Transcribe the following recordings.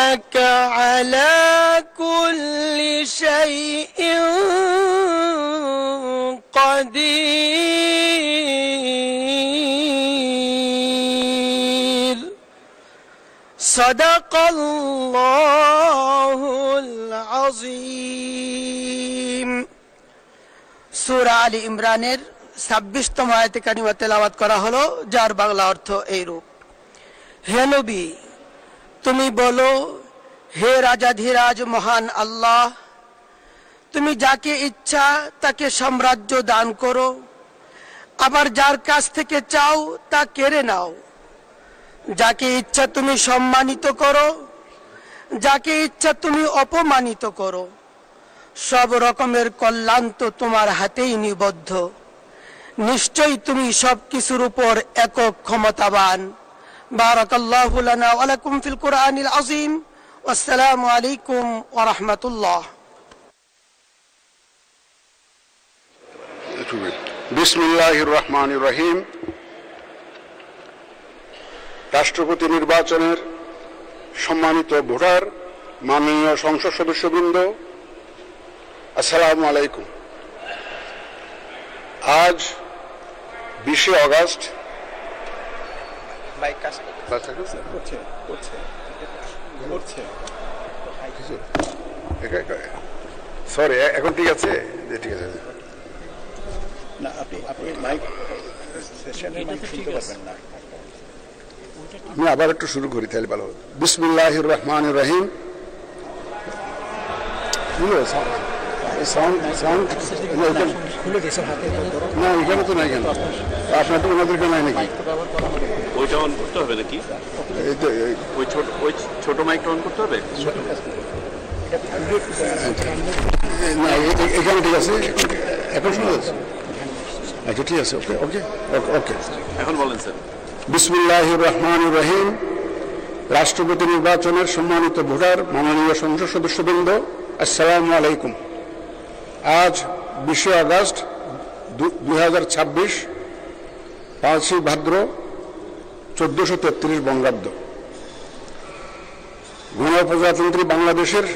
إنك على كل شيء قدير صدق الله العظيم সূরা আলী ইমরানের 26তম আয়াতে কারিমা তেলাওয়াত করা হলো, যার বাংলা অর্থ এইরূপ: হে নবী, তুমি বলো, হে রাজাধিরাজ মহান আল্লাহ, তুমি যাকে ইচ্ছা তাকে সাম্রাজ্য দান করো, আবার যার কাছ থেকে চাও তা কেড়ে নাও। যাকে ইচ্ছা তুমি সম্মানিত করো, যাকে ইচ্ছা তুমি অপমানিত করো। সব রকমের কল্যাণ তো তোমার হাতেই নিবদ্ধ। নিশ্চয়ই তুমি সবকিছুর উপর একক ক্ষমতাবান। বারাকাল্লাহু লানা ওয়া লাকুম ফিল কুরআনিল আযীম। ওয়াসসালামু আলাইকুম ওয়া রাহমাতুল্লাহ। বিসমিল্লাহির রহমানির রহিম। রাষ্ট্রপতি নির্বাচনের সম্মানিত ভোটার, মাননীয় সংসদ সদস্যবৃন্দ, আসসালামু আলাইকুম। আজ 20শে অগাস্ট। সরি, এখন ঠিক আছে? ঠিক আছে। আমি আবার একটু শুরু করি তাহলে ভালো। বিসমিল্লাহির রহমানির রহিম। না, এখানে তো নাই। কেন আপনার তো ওনাদেরকে নাই নাকি? ওইটা অন করতে হবে নাকি? ওই ছোট মাইকটা অন করতে হবে। না, এখানে ঠিক আছে, এখন শোনা যাচ্ছে। আচ্ছা, ঠিক আছে। ওকে ওকে ওকে এখন বলেন স্যার। বিসমিল্লাহির রহমানির রহিম। রাষ্ট্রপতি নির্বাচনের সম্মানিত ভোটার, মাননীয় সংসদ সদস্যবৃন্দ, আসসালামু আলাইকুম। আজ 20শে আগস্ট 2026, 5ই ভাদ্র 1433 বঙ্গাব্দ। গণপ্রজাতন্ত্রী বাংলাদেশের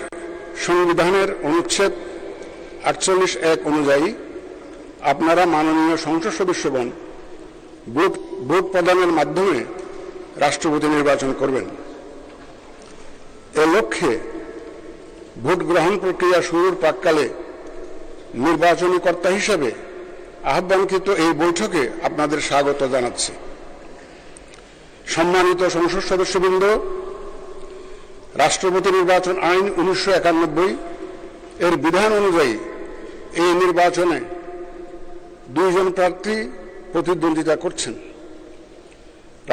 সংবিধানের অনুচ্ছেদ 48(1) অনুযায়ী আপনারা মাননীয় সংসদ সদস্যগণ ভোট প্রদানের মাধ্যমে রাষ্ট্রপতি নির্বাচন করবেন। এ লক্ষ্যে ভোট গ্রহণ প্রক্রিয়া শুরুর প্রাক্কালে নির্বাচনী কর্তা হিসেবে আহ্বানকৃত এই বৈঠকে আপনাদের স্বাগত জানাচ্ছি। সম্মানিত সংসদ সদস্যবৃন্দ, রাষ্ট্রপতি নির্বাচন আইন 1991 এর বিধান অনুযায়ী এই নির্বাচনে 2 জন প্রার্থী প্রতিদ্বন্দ্বিতা করছেন।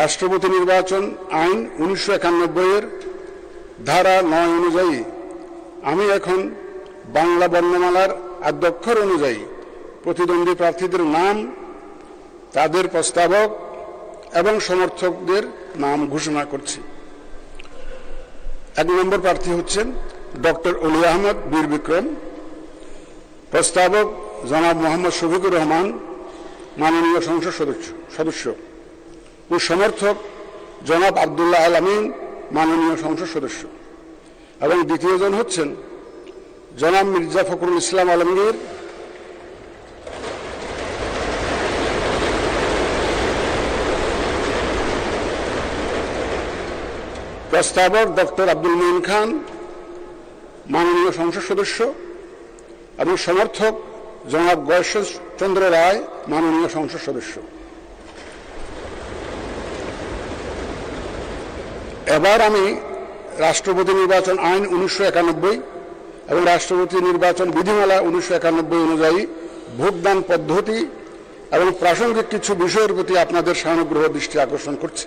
রাষ্ট্রপতি নির্বাচন আইন 1991 এর ধারা 9 অনুযায়ী আমি এখন বাংলা বর্ণমালার আদ্যক্ষর অনুযায়ী প্রতিদ্বন্দ্বী প্রার্থীদের নাম, তাদের প্রস্তাবক এবং সমর্থকদের নাম ঘোষণা করছি। 1 নম্বর প্রার্থী হচ্ছেন ডক্টর অলি আহমদ বীর বিক্রম। প্রস্তাবক জনাব মোহাম্মদ শফিকুর রহমান, মাননীয় সংসদ সদস্য, ও সমর্থক জনাব আব্দুল্লাহ আল আমিন, মাননীয় সংসদ সদস্য। এবং দ্বিতীয় জন হচ্ছেন জনাব মির্জা ফখরুল ইসলাম আলমগীর, প্রস্তাবক ডক্টর আব্দুল মঈন খান, মাননীয় সংসদ সদস্য, এবং সমর্থক জনাব গয়েশ্বর চন্দ্র রায়, মাননীয় সংসদ সদস্য। এবার আমি রাষ্ট্রপতি নির্বাচন আইন 1991 এবং রাষ্ট্রপতি নির্বাচন বিধিমালা 1991 অনুযায়ী ভোটদান পদ্ধতি এবং প্রাসঙ্গিক কিছু বিষয়ের প্রতি আপনাদের সানুগ্রহ দৃষ্টি আকর্ষণ করছি।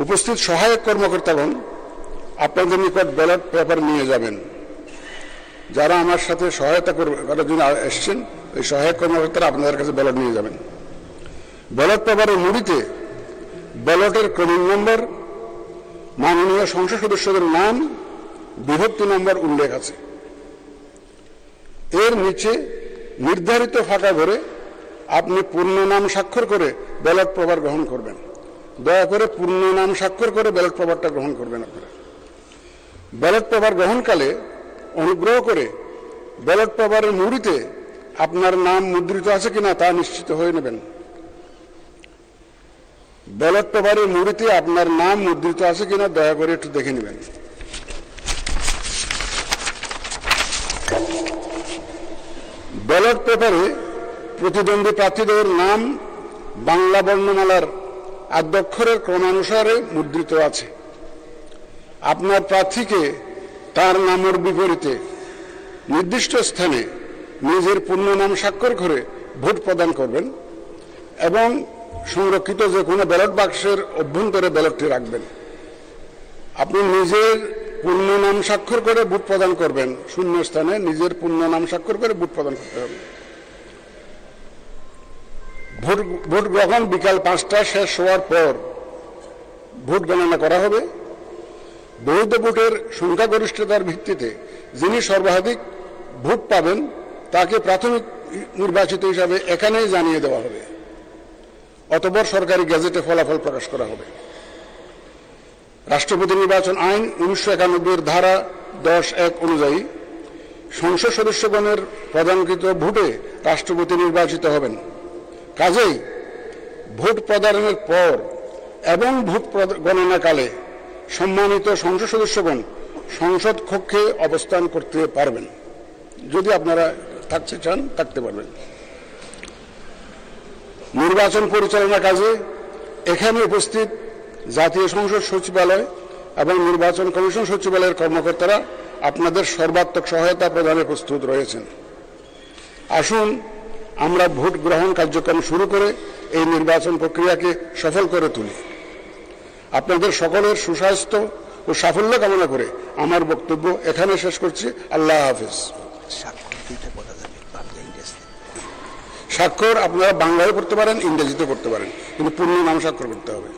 উপস্থিত সহায়ক কর্মকর্তাগণ আপনাদের নিকট ব্যালট পেপার নিয়ে যাবেন। যারা আমার সাথে সহায়তা করার জন্য এসেছেন, ওই সহায়ক কর্মকর্তারা আপনাদের কাছে ব্যালট নিয়ে যাবেন। ব্যালট পেপারের মুড়িতে ব্যালটের ক্রমিক নম্বর, মাননীয় সংসদ সদস্যদের নাম, বিভক্তি নম্বর উল্লেখ আছে। এর নিচে নির্ধারিত ফাঁকা ঘরে আপনি পূর্ণ নাম স্বাক্ষর করে ব্যালট পেপার গ্রহণ করবেন। দয়া করে পূর্ণ নাম স্বাক্ষর করে ব্যালট পেপারটা গ্রহণ করবেন আপনারা। ব্যালট পেপার গ্রহণকালে অনুগ্রহ করে ব্যালট পেপারের মুড়িতে আপনার নাম মুদ্রিত আছে কিনা তা নিশ্চিত হয়ে নেবেন। ব্যালট পেপারের মুড়িতে আপনার নাম মুদ্রিত আছে কিনা দয়া করে একটু দেখে নেবেন। ব্যালট পেপারে প্রতিদ্বন্দ্বী প্রার্থীদের নাম বাংলা বর্ণমালার আদ্যক্ষরের ক্রমানুসারে মুদ্রিত আছে। আপনার প্রার্থীকে তার নামের বিপরীতে নির্দিষ্ট স্থানে নিজের পূর্ণ নাম স্বাক্ষর করে ভোট প্রদান করবেন এবং সংরক্ষিত যে কোনো ব্যালট বাক্সের অভ্যন্তরে ব্যালটটি রাখবেন। আপনি নিজের পূর্ণ নাম স্বাক্ষর করে ভোট প্রদান করবেন, শূন্য স্থানে নিজের পূর্ণ নাম স্বাক্ষর করে ভোট প্রদান করতে হবে। ভোট গ্রহণ বিকাল 5টা শেষ হওয়ার পর ভোট গণনা করা হবে। বৈধ ভোটের সংখ্যাগরিষ্ঠতার ভিত্তিতে যিনি সর্বাধিক ভোট পাবেন তাকে প্রাথমিক নির্বাচিত হিসাবে এখানেই জানিয়ে দেওয়া হবে। অতঃপর সরকারি গেজেটে ফলাফল প্রকাশ করা হবে। রাষ্ট্রপতি নির্বাচন আইন 1991 ধারা 10(1) অনুযায়ী সংসদ সদস্যগণের প্রদানকৃত ভোটে রাষ্ট্রপতি নির্বাচিত হবেন। কাজেই ভোট প্রদানের পর এবং ভোট গণনাকালে সম্মানিত সংসদ সদস্যগণ সংসদ কক্ষে অবস্থান করতে পারবেন। যদি আপনারা থাকতে চান থাকতে পারবেন। নির্বাচন পরিচালনা কাজে এখানে উপস্থিত জাতীয় সংসদ সচিবালয় এবং নির্বাচন কমিশন সচিবালয়ের কর্মকর্তারা আপনাদের সর্বাত্মক সহায়তা প্রদানে প্রস্তুত রয়েছেন। আসুন আমরা ভোট গ্রহণ কার্যক্রম শুরু করে এই নির্বাচন প্রক্রিয়াকে সফল করে তুলি। আপনাদের সকলের সুস্বাস্থ্য ও সাফল্য কামনা করে আমার বক্তব্য এখানে শেষ করছি। আল্লাহ হাফেজ। স্বাক্ষর আপনারা বাংলায় করতে পারেন, ইংরেজিতে করতে পারেন, কিন্তু পূর্ণ নাম স্বাক্ষর করতে হবে।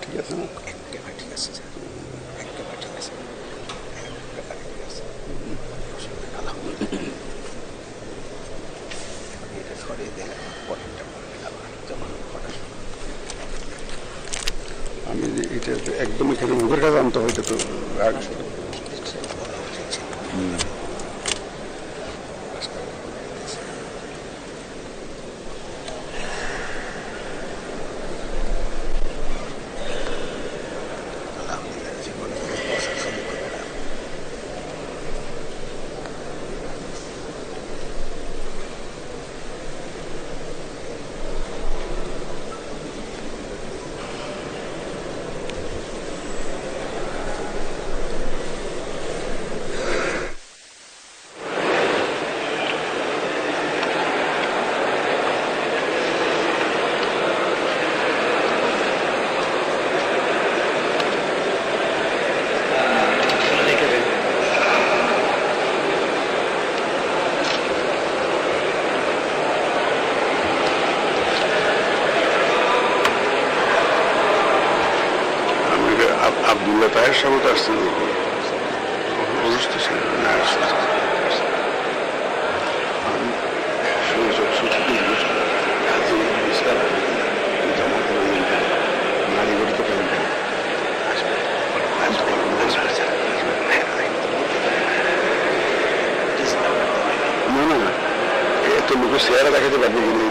ঠিক আছে না? ঠিক আছে। আমি এটা একদম এখানে মুখের কাছে আনতে হয়তো তো আব্দুল্লাহ তাহের সামনে আসছেন অসুস্থ ছিলেন না না এত লোকের চেহারা দেখাতে পারবে কিনা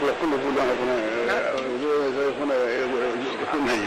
লক্ষ লোক বলে আমার কোনো কোনো নেই।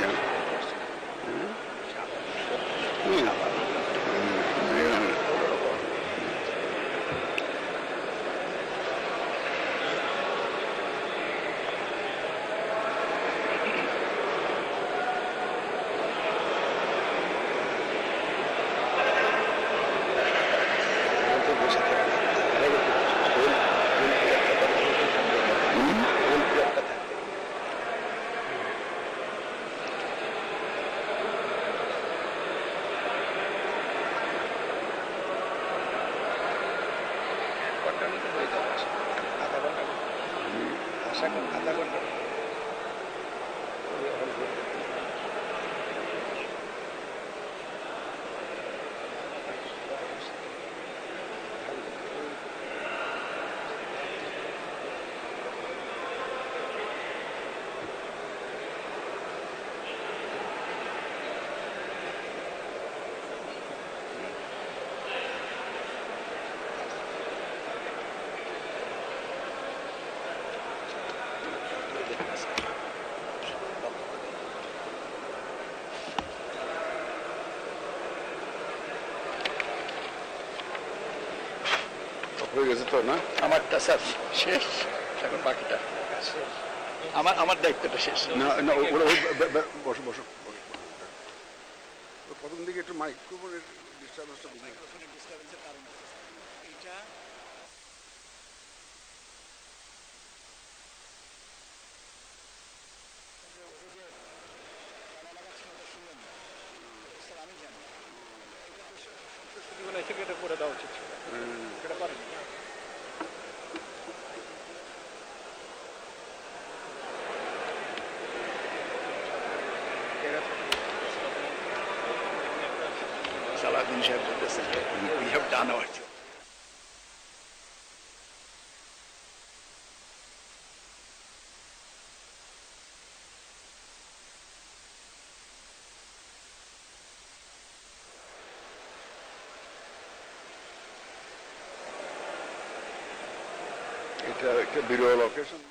হয়ে গেছে তো না? আমারটা স্যার শেষ, এখন বাকিটা আমার দায়িত্বটা শেষ। না না, ওরা বসো বসো। প্রথম দিকে একটু মাইক্রোফোনের ডিস্টার্বেন্সটা ডিস্টার্বেন্সের কারণ আছে এইটা। আমি জানি এটা করে দেওয়া উচিত ছিল, এটা পারেনি। সালাউদ্দিন সাহেব বলতেছেন we have done our job. এটা একটা বিরল অকেশন।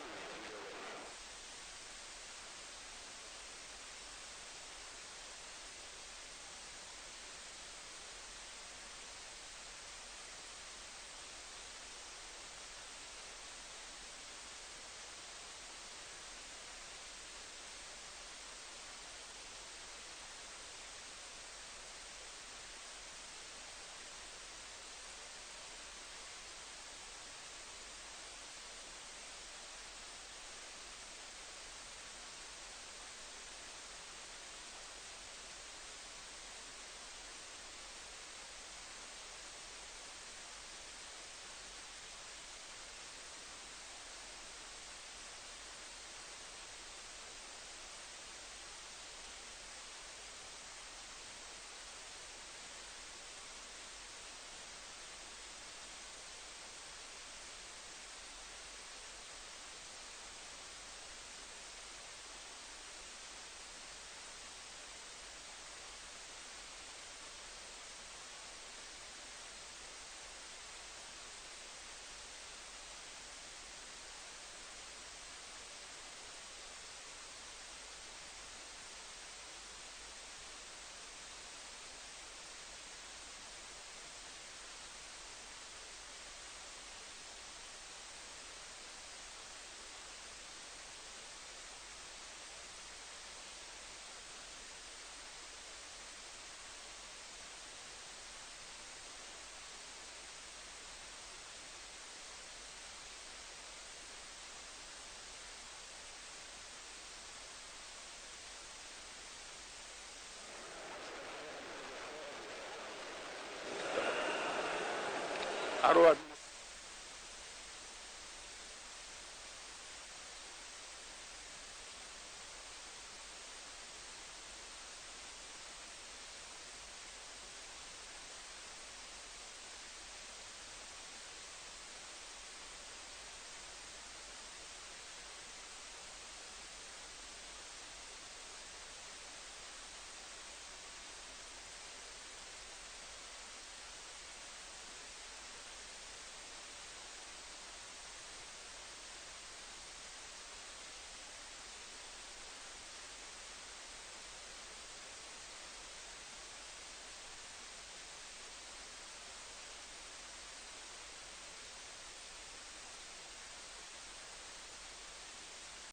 আরো